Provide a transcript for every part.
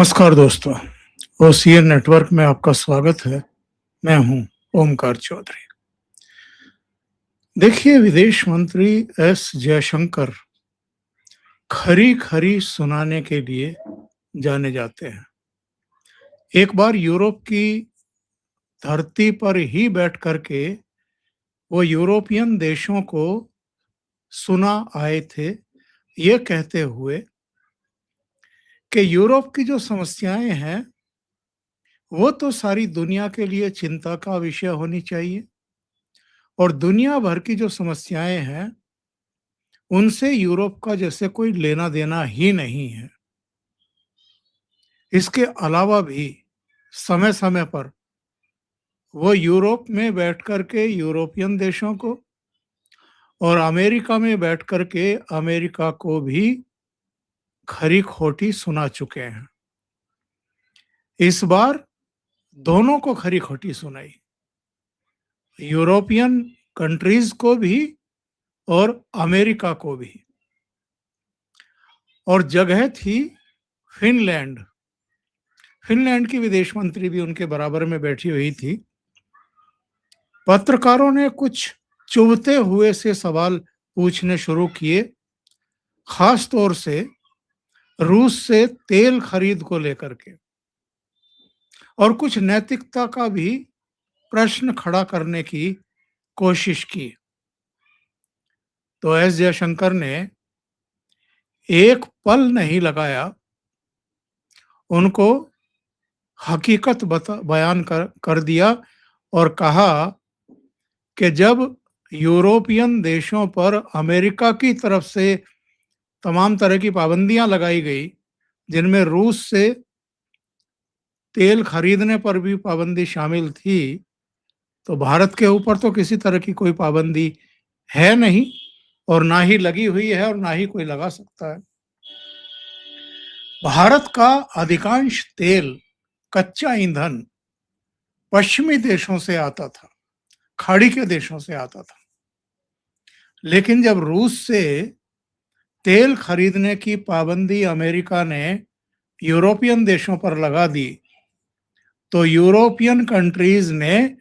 नमस्कार दोस्तों, OCN network में आपका स्वागत है। मैं हूं ओमकार चौधरी। देखिए, विदेश मंत्री एस जयशंकर खरी-खरी सुनाने के लिए जाने जाते हैं। एक बार यूरोप की धरती पर ही बैठ कर के वो यूरोपियन देशों को सुना आए थे, ये कहते हुए कि यूरोप की जो समस्याएं हैं, वो तो सारी दुनिया के लिए चिंता का विषय होनी चाहिए और दुनिया भर की जो समस्याएं हैं, उनसे यूरोप का जैसे कोई लेना देना ही नहीं है। इसके अलावा भी समय समय पर वो यूरोप में बैठ कर के यूरोपियन देशों को और अमेरिका में बैठ कर के अमेरिका को भी खरी खोटी सुना चुके हैं। इस बार दोनों को खरी खोटी सुनाई, यूरोपियन कंट्रीज को भी और अमेरिका को भी। और जगह थी फिनलैंड। फिनलैंड की विदेश मंत्री भी उनके बराबर में बैठी हुई थी। पत्रकारों ने कुछ चुभते हुए से सवाल पूछने शुरू किए, खास तौर से रूस से तेल खरीद को लेकर के, और कुछ नैतिकता का भी प्रश्न खड़ा करने की कोशिश की। तो एस जयशंकर ने एक पल नहीं लगाया, उनको हकीकत बयान कर दिया और कहा कि जब यूरोपियन देशों पर अमेरिका की तरफ से तमाम तरह की पाबंदियां लगाई गई, जिनमें रूस से तेल खरीदने पर भी पाबंदी शामिल थी, तो भारत के ऊपर तो किसी तरह की कोई पाबंदी है नहीं और ना ही लगी हुई है और ना ही कोई लगा सकता है। भारत का अधिकांश तेल, कच्चा ईंधन पश्चिमी देशों से आता था, खाड़ी के देशों से आता था। लेकिन जब रूस से तेल खरीदने की पाबंदी अमेरिका ने यूरोपियन देशों पर लगा दी, तो यूरोपियन कंट्रीज ने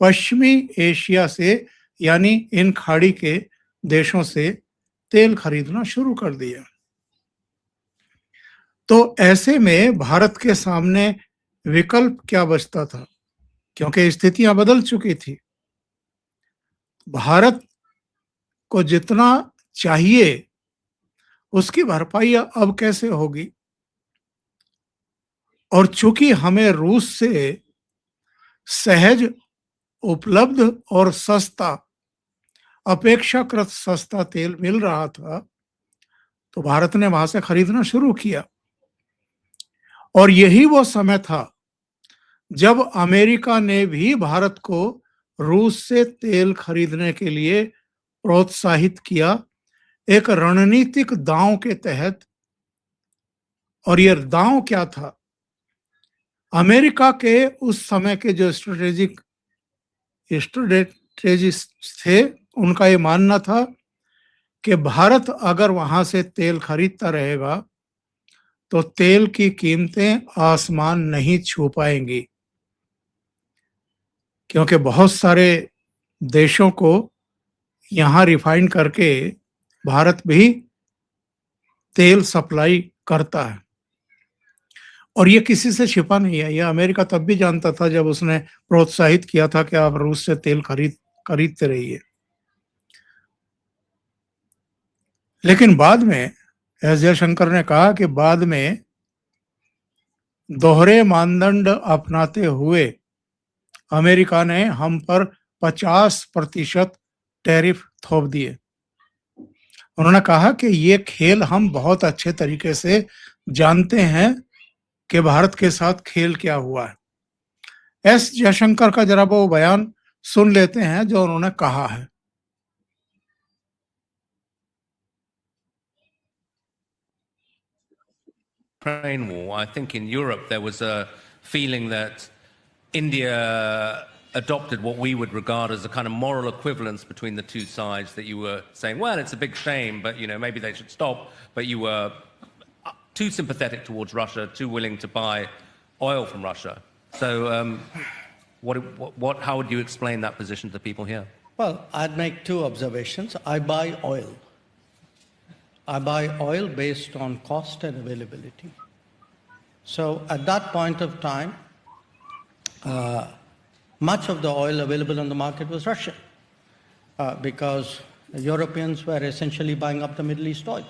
पश्चिमी एशिया से, यानी इन खाड़ी के देशों से तेल खरीदना शुरू कर दिया। तो ऐसे में भारत के सामने विकल्प क्या बचता था, क्योंकि स्थितियां बदल चुकी थी। भारत को जितना चाहिए उसकी भरपाई अब कैसे होगी, और चूंकि हमें रूस से सहज, उपलब्ध और सस्ता, अपेक्षाकृत सस्ता तेल मिल रहा था, तो भारत ने वहां से खरीदना शुरू किया। और यही वो समय था जब अमेरिका ने भी भारत को रूस से तेल खरीदने के लिए प्रोत्साहित किया, एक रणनीतिक दांव के तहत। और यह दांव क्या था? अमेरिका के उस समय के जो स्ट्रेटेजिस्ट थे, उनका ये मानना था कि भारत अगर वहां से तेल खरीदता रहेगा तो तेल की कीमतें आसमान नहीं छू पाएंगी, क्योंकि बहुत सारे देशों को यहां रिफाइन करके भारत भी तेल सप्लाई करता है। और ये किसी से छिपा नहीं है, यह अमेरिका तब भी जानता था जब उसने प्रोत्साहित किया था कि आप रूस से तेल खरीदते रहिए। लेकिन बाद में एस जयशंकर ने कहा कि बाद में दोहरे मानदंड अपनाते हुए अमेरिका ने हम पर 50% टैरिफ थोप दिए। उन्होंने कहा कि ये खेल हम बहुत अच्छे तरीके से जानते हैं कि भारत के साथ खेल क्या हुआ है। एस जयशंकर का जरा वो बयान सुन लेते हैं जो उन्होंने कहा है। Ukraine war, I think in Europe there was a feeling that India adopted what we would regard as a kind of moral equivalence between the two sides, that you were saying, well, it's a big shame, but maybe they should stop, but you were too sympathetic towards Russia, too willing to buy oil from Russia. So, how would you explain that position to the people here? Well, I'd make two observations. I buy oil. I buy oil based on cost and availability. So at that point of time, much of the oil available on the market was Russian because Europeans were essentially buying up the Middle East oil,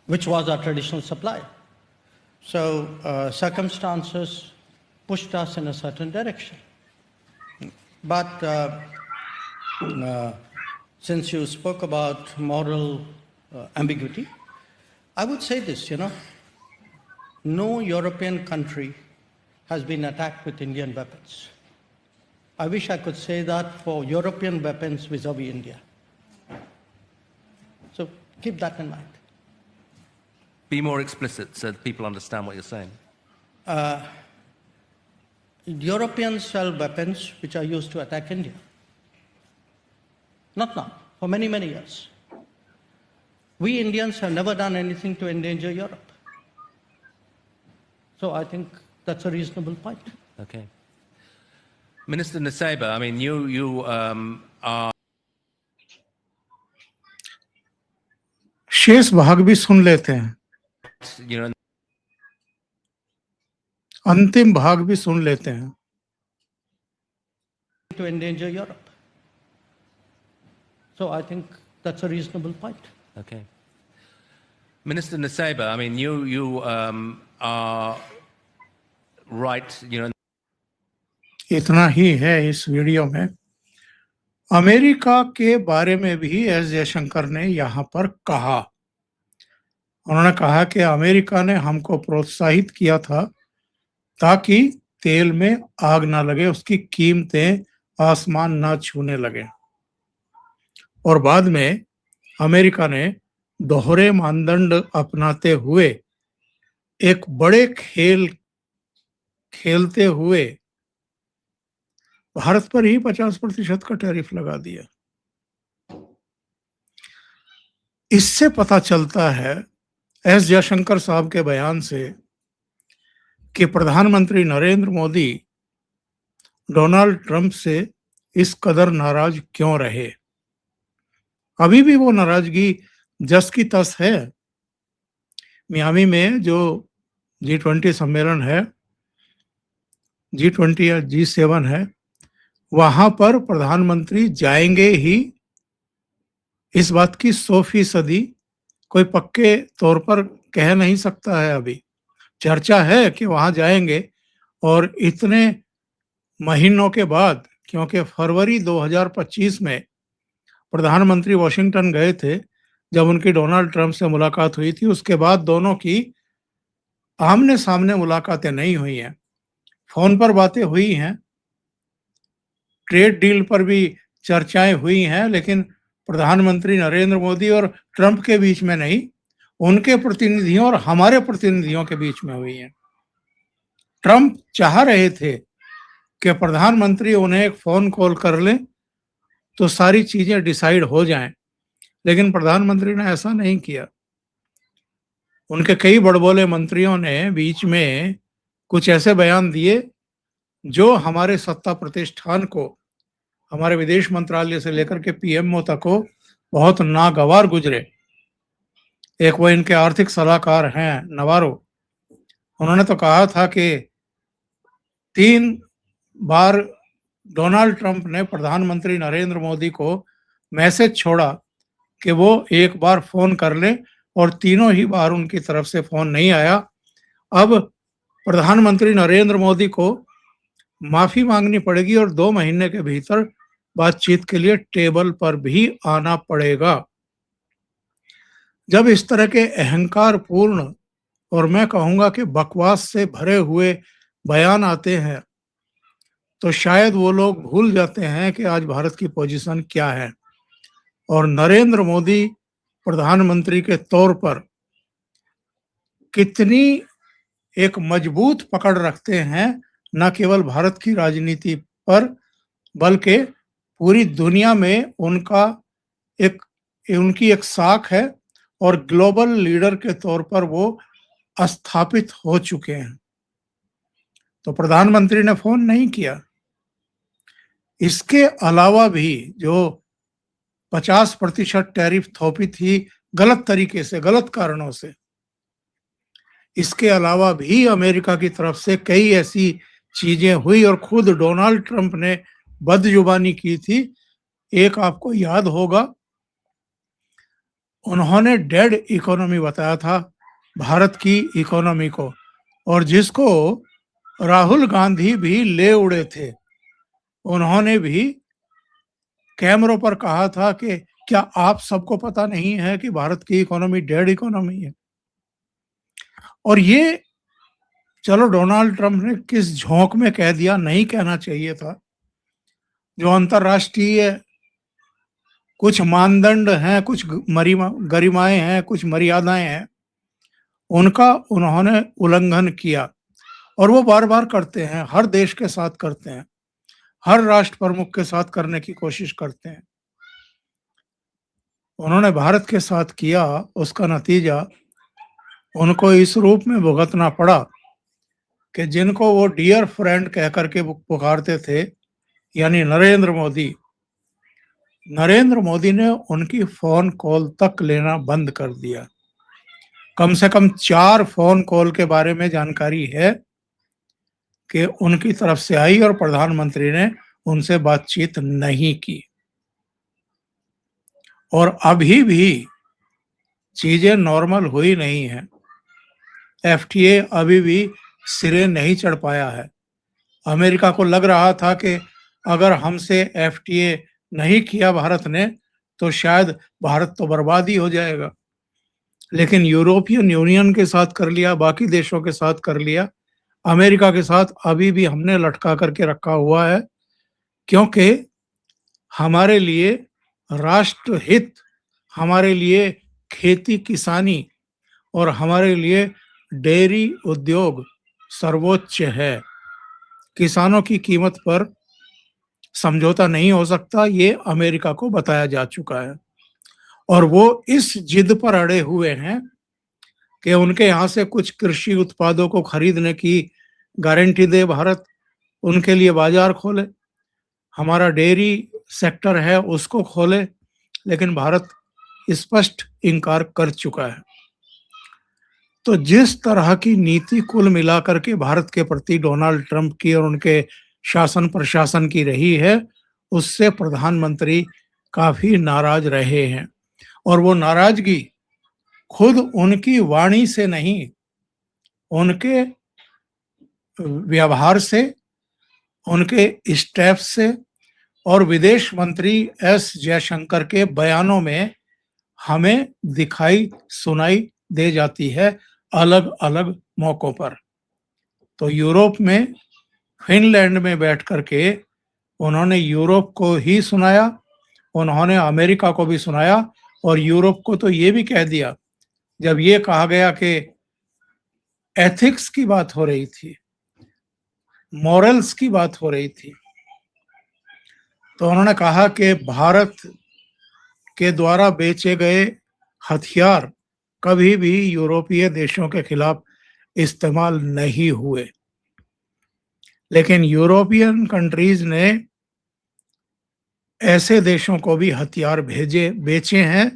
which was our traditional supply. So circumstances pushed us in a certain direction. But since you spoke about moral ambiguity, I would say this, no European country has been attacked with Indian weapons. I wish I could say that for European weapons vis-a-vis India. So keep that in mind. Be more explicit so that people understand what you're saying. Europeans sell weapons which are used to attack India. Not now, for many, many years. We Indians have never done anything to endanger Europe. So I think that's a reasonable point. Okay. Minister Nusseibeh, I mean, you are... शेष भाग भी सुन लेते हैं, You know, अंतिम भाग भी सुन लेते हैं. To endanger Europe. So I think that's a reasonable point. okay. Minister Nusseibeh, I mean, you are right, इतना ही है इस वीडियो में. अमेरिका के बारे में भी एस जयशंकर ने यहाँ पर कहा. उन्होंने कहा कि अमेरिका ने हमको प्रोत्साहित किया था ताकि तेल में आग ना लगे, उसकी कीमतें आसमान ना छूने लगे. और बाद में अमेरिका ने दोहरे मानदंड अपनाते हुए एक बड़े खेल खेलते हुए भारत पर ही 50% का टैरिफ लगा दिया. इससे पता चलता है एस जयशंकर साहब के बयान से कि प्रधानमंत्री नरेंद्र मोदी डोनाल्ड ट्रंप से इस कदर नाराज क्यों रहे. अभी भी वो नाराजगी जस की तस है. मियामी में जो G20 सम्मेलन है, G20 या G7 है, वहां पर प्रधानमंत्री जाएंगे ही. इस बात की 100% कोई पक्के तौर पर कह नहीं सकता है. अभी चर्चा है कि वहां जाएंगे. और इतने महीनों के बाद, क्योंकि फरवरी 2025 में प्रधानमंत्री वॉशिंगटन गए थे जब उनकी डोनाल्ड ट्रंप से मुलाकात हुई थी, उसके बाद दोनों की आमने सामने मुलाकातें नहीं हुई हैं. फोन पर बातें हुई हैं, ट्रेड डील पर भी चर्चाएं हुई हैं, लेकिन प्रधानमंत्री नरेंद्र मोदी और ट्रंप के बीच में नहीं, उनके प्रतिनिधियों और हमारे प्रतिनिधियों के बीच में हुई हैं. ट्रंप चाह रहे थे कि प्रधानमंत्री उन्हें एक फोन कॉल कर लें तो सारी चीजें डिसाइड हो जाएं, लेकिन प्रधानमंत्री ने ऐसा नहीं किया. उनके कई बड़बोले मंत्रियों ने बीच में कुछ ऐसे बयान दिए जो हमारे सत्ता प्रतिष्ठान को, हमारे विदेश मंत्रालय से लेकर के पीएमओ तक को बहुत नागवार गुजरे. एक वो इनके आर्थिक सलाहकार हैं नवारो, उन्होंने तो कहा था कि 3 बार डोनाल्ड ट्रंप ने प्रधानमंत्री नरेंद्र मोदी को मैसेज छोड़ा कि वो एक बार फोन कर लें, और तीनों ही बार उनकी तरफ से फोन नहीं आया. अब प्रधानमंत्री नरेंद्र मोदी को माफी मांगनी पड़ेगी और 2 महीने के भीतर बातचीत के लिए टेबल पर भी आना पड़ेगा. जब इस तरह के अहंकार पूर्ण और मैं कहूंगा कि बकवास से भरे हुए बयान आते हैं तो शायद वो लोग भूल जाते हैं कि आज भारत की पोजीशन क्या है. और नरेंद्र मोदी प्रधानमंत्री के तौर पर कितनी एक मजबूत पकड़ रखते हैं, न केवल भारत की राजनीति पर बल्कि पूरी दुनिया में उनकी एक साख है और ग्लोबल लीडर के तौर पर वो स्थापित हो चुके हैं। तो प्रधानमंत्री ने फोन नहीं किया। इसके अलावा भी जो 50% टैरिफ थोपी थी गलत तरीके से, गलत कारणों से, इसके अलावा भी अमेरिका की तरफ से कई ऐसी चीजें हुई और खुद डोनाल्ड ट्रंप ने बदजुबानी की थी। एक आपको याद होगा, उन्होंने डेड इकोनॉमी बताया था भारत की इकोनॉमी को, और जिसको राहुल गांधी भी ले उड़े थे। उन्होंने भी कैमरों पर कहा था कि क्या आप सबको पता नहीं है कि भारत की इकोनॉमी डेड इकोनॉमी है। और ये चलो डोनाल्ड ट्रंप ने किस झोंक में कह दिया, नहीं कहना चाहिए था। जो अंतर्राष्ट्रीय कुछ मानदंड हैं, कुछ गरिमाएं हैं, कुछ मर्यादाएं हैं, उनका उन्होंने उल्लंघन किया और वो बार बार करते हैं, हर देश के साथ करते हैं, हर राष्ट्र प्रमुख के साथ करने की कोशिश करते हैं। उन्होंने भारत के साथ किया, उसका नतीजा उनको इस रूप में भुगतना पड़ा कि जिनको वो डियर फ्रेंड कह करके पुकारते थे, यानी नरेंद्र मोदी ने उनकी फोन कॉल तक लेना बंद कर दिया। कम से कम 4 फोन कॉल के बारे में जानकारी है कि उनकी तरफ से आई और प्रधानमंत्री ने उनसे बातचीत नहीं की। और अभी भी चीजें नॉर्मल हुई नहीं है। एफटीए अभी भी सिरे नहीं चढ़ पाया है। अमेरिका को लग रहा था कि अगर हमसे एफटीए नहीं किया भारत ने तो शायद भारत तो बर्बाद ही हो जाएगा, लेकिन यूरोपियन यूनियन के साथ कर लिया, बाकी देशों के साथ कर लिया, अमेरिका के साथ अभी भी हमने लटका करके रखा हुआ है, क्योंकि हमारे लिए राष्ट्रहित, हमारे लिए खेती किसानी और हमारे लिए डेयरी उद्योग सर्वोच्च है। किसानों की कीमत पर समझौता नहीं हो सकता, ये अमेरिका को बताया जा चुका है और वो इस जिद पर अड़े हुए हैं कि उनके यहाँ से कुछ कृषि उत्पादों को खरीदने की गारंटी दे भारत, उनके लिए बाजार खोले, हमारा डेयरी सेक्टर है उसको खोले, लेकिन भारत स्पष्ट इनकार कर चुका है। तो जिस तरह की नीति कुल मिलाकर के भारत के प्रति डोनाल्ड ट्रंप की और उनके शासन प्रशासन की रही है, उससे प्रधानमंत्री काफी नाराज रहे हैं और वो नाराजगी खुद उनकी वाणी से नहीं, उनके व्यवहार से, उनके स्टेप से और विदेश मंत्री एस जयशंकर के बयानों में हमें दिखाई सुनाई दे जाती है अलग अलग मौकों पर। तो यूरोप में फिनलैंड में बैठ करके उन्होंने यूरोप को ही सुनाया, उन्होंने अमेरिका को भी सुनाया और यूरोप को तो ये भी कह दिया, जब ये कहा गया कि एथिक्स की बात हो रही थी, मॉरल्स की बात हो रही थी, तो उन्होंने कहा कि भारत के द्वारा बेचे गए हथियार कभी भी यूरोपीय देशों के खिलाफ इस्तेमाल नहीं हुए। लेकिन यूरोपियन कंट्रीज ने ऐसे देशों को भी हथियार बेचे हैं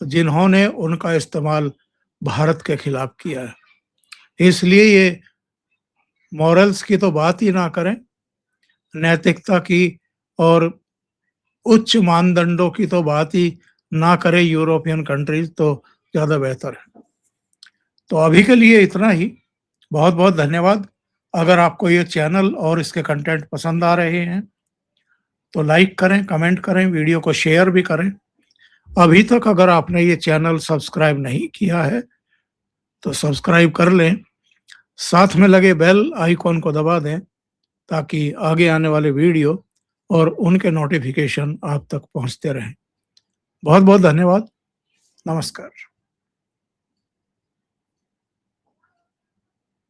जिन्होंने उनका इस्तेमाल भारत के खिलाफ किया है। इसलिए ये मॉरल्स की तो बात ही ना करें, नैतिकता की और उच्च मानदंडों की तो बात ही ना करें यूरोपियन कंट्रीज, तो ज़्यादा बेहतर है। तो अभी के लिए इतना ही। बहुत बहुत धन्यवाद। अगर आपको ये चैनल और इसके कंटेंट पसंद आ रहे हैं तो लाइक करें, कमेंट करें, वीडियो को शेयर भी करें। अभी तक अगर आपने ये चैनल सब्सक्राइब नहीं किया है तो सब्सक्राइब कर लें, साथ में लगे बेल आइकॉन को दबा दें ताकि आगे आने वाले वीडियो और उनके नोटिफिकेशन आप तक पहुंचते रहें। बहुत बहुत धन्यवाद। नमस्कार।